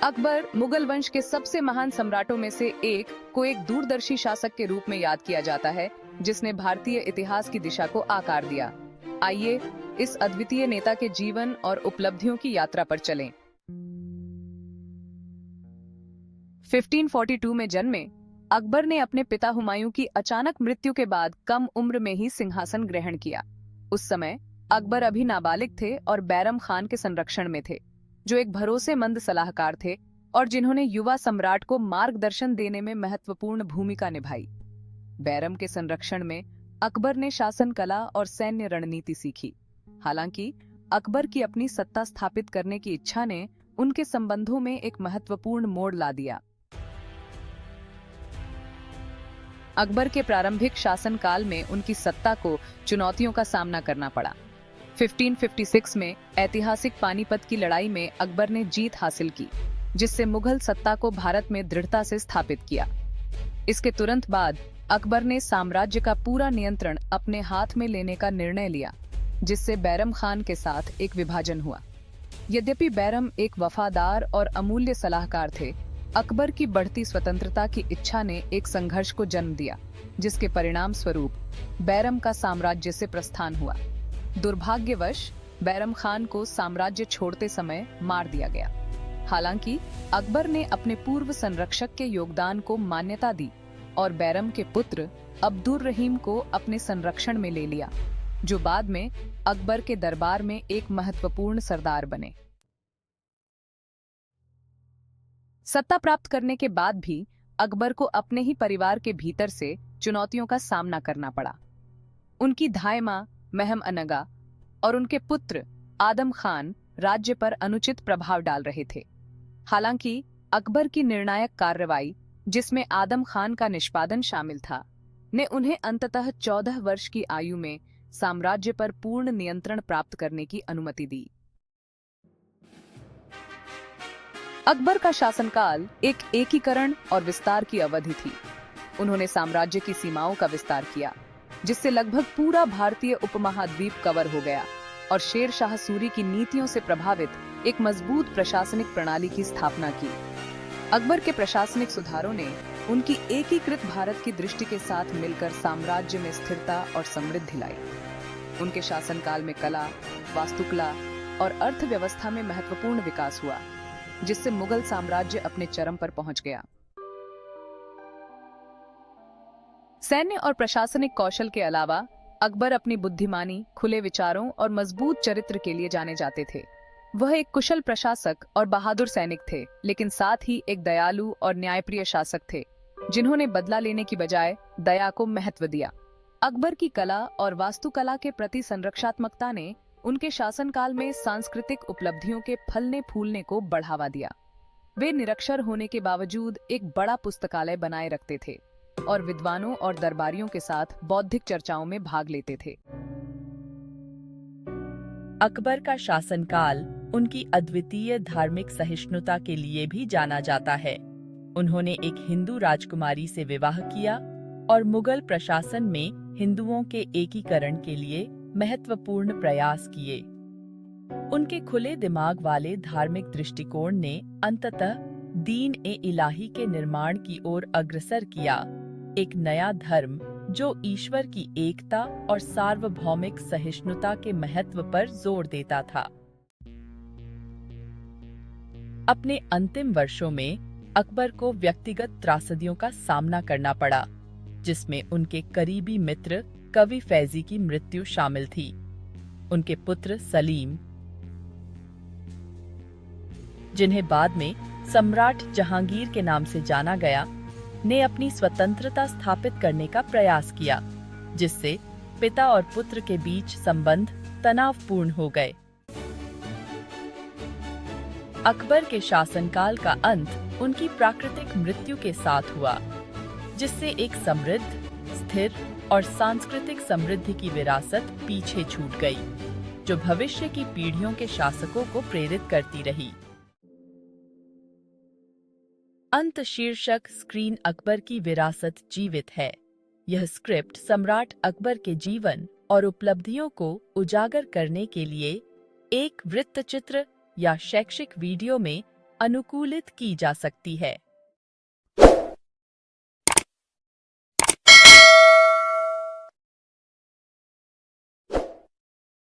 अकबर मुगल वंश के सबसे महान सम्राटों में से एक को एक दूरदर्शी शासक के रूप में याद किया जाता है, जिसने भारतीय इतिहास की दिशा को आकार दिया। आइए इस अद्वितीय नेता के जीवन और उपलब्धियों की यात्रा पर चलें। 1542 में जन्मे अकबर ने अपने पिता हुमायूं की अचानक मृत्यु के बाद कम उम्र में ही सिंहासन ग्रहण किया। उस समय अकबर अभी नाबालिग थे और बैरम खान के संरक्षण में थे, जो एक भरोसेमंद सलाहकार थे और जिन्होंने युवा सम्राट को मार्गदर्शन देने में महत्वपूर्ण भूमिका निभाई। बैरम के संरक्षण में अकबर ने शासन कला और सैन्य रणनीति सीखी। हालांकि अकबर की अपनी सत्ता स्थापित करने की इच्छा ने उनके संबंधों में एक महत्वपूर्ण मोड़ ला दिया। अकबर के प्रारंभिक शासनकाल में उनकी सत्ता को चुनौतियों का सामना करना पड़ा। 1556 में ऐतिहासिक पानीपत की लड़ाई में अकबर ने जीत हासिल की, जिससे मुगल सत्ता को भारत में दृढ़ता से स्थापित किया। इसके तुरंत बाद अकबर ने साम्राज्य का पूरा नियंत्रण अपने हाथ में लेने का निर्णय लिया, जिससे बैरम खान के साथ एक विभाजन हुआ। यद्यपि बैरम एक वफादार और अमूल्य सलाहकार थे, अकबर की बढ़ती स्वतंत्रता की इच्छा ने एक संघर्ष को जन्म दिया, जिसके परिणाम स्वरूप बैरम का साम्राज्य से प्रस्थान हुआ। दुर्भाग्यवश बैरम खान को साम्राज्य छोड़ते समय मार दिया गया। हालांकि अकबर ने अपने पूर्व संरक्षक के योगदान को मान्यता दी और बैरम के पुत्र अब्दुर रहीम को अपने संरक्षण में ले लिया, जो बाद में अकबर के दरबार में एक महत्वपूर्ण सरदार बने। सत्ता प्राप्त करने के बाद भी अकबर को अपने ही परिवार के भीतर से चुनौतियों का सामना करना पड़ा। उनकी धाई मां महम अनगा और उनके पुत्र आदम खान राज्य पर अनुचित प्रभाव डाल रहे थे। हालांकि अकबर की निर्णायक कार्रवाई, जिसमें आदम खान का निष्पादन शामिल था, ने उन्हें अंततः 14 वर्ष की आयु में साम्राज्य पर पूर्ण नियंत्रण प्राप्त करने की अनुमति दी। अकबर का शासनकाल एक एकीकरण और विस्तार की अवधि थी। उन्होंने साम्राज्य की सीमाओं का विस्तार किया, जिससे लगभग पूरा भारतीय उपमहाद्वीप कवर हो गया और शेर शाह सूरी की नीतियों से प्रभावित एक मजबूत प्रशासनिक प्रणाली की स्थापना की। अकबर के प्रशासनिक सुधारों ने उनकी एकीकृत भारत की दृष्टि के साथ मिलकर साम्राज्य में स्थिरता और समृद्धि लाई। उनके शासनकाल में कला, वास्तुकला और अर्थव्यवस्था में महत्वपूर्ण विकास हुआ, जिससे मुगल साम्राज्य अपने चरम पर पहुंच गया। सैन्य और प्रशासनिक कौशल के अलावा अकबर अपनी बुद्धिमानी, खुले विचारों और मजबूत चरित्र के लिए जाने जाते थे। वह एक कुशल प्रशासक और बहादुर सैनिक थे, लेकिन साथ ही एक दयालु और न्यायप्रिय शासक थे, जिन्होंने बदला लेने की बजाय दया को महत्व दिया। अकबर की कला और वास्तुकला के प्रति संरक्षात्मकता ने उनके शासनकाल में सांस्कृतिक उपलब्धियों के फलने फूलने को बढ़ावा दिया। वे निरक्षर होने के बावजूद एक बड़ा पुस्तकालय बनाए रखते थे और विद्वानों और दरबारियों के साथ बौद्धिक चर्चाओं में भाग लेते थे। अकबर का शासनकाल उनकी अद्वितीय धार्मिक सहिष्णुता के लिए भी जाना जाता है। उन्होंने एक हिंदू राजकुमारी से विवाह किया और मुगल प्रशासन में हिंदुओं के एकीकरण के लिए महत्वपूर्ण प्रयास किए। उनके खुले दिमाग वाले धार्मिक दृष्टिकोण ने अंततः दीन-ए-इलाही के निर्माण की ओर अग्रसर किया, एक नया धर्म जो ईश्वर की एकता और सार्वभौमिक सहिष्णुता के महत्व पर जोर देता था। अपने अंतिम वर्षों में अकबर को व्यक्तिगत त्रासदियों का सामना करना पड़ा, जिसमें उनके करीबी मित्र कवि फैजी की मृत्यु शामिल थी। उनके पुत्र सलीम, जिन्हें बाद में सम्राट जहांगीर के नाम से जाना गया, ने अपनी स्वतंत्रता स्थापित करने का प्रयास किया, जिससे पिता और पुत्र के बीच संबंध तनावपूर्ण हो गए। अकबर के शासनकाल का अंत उनकी प्राकृतिक मृत्यु के साथ हुआ, जिससे एक समृद्ध, स्थिर और सांस्कृतिक समृद्धि की विरासत पीछे छूट गई, जो भविष्य की पीढ़ियों के शासकों को प्रेरित करती रही। अंत शीर्षक स्क्रीन अकबर की विरासत जीवित है। यह स्क्रिप्ट सम्राट अकबर के जीवन और उपलब्धियों को उजागर करने के लिए एक वृत्तचित्र या शैक्षिक वीडियो में अनुकूलित की जा सकती है।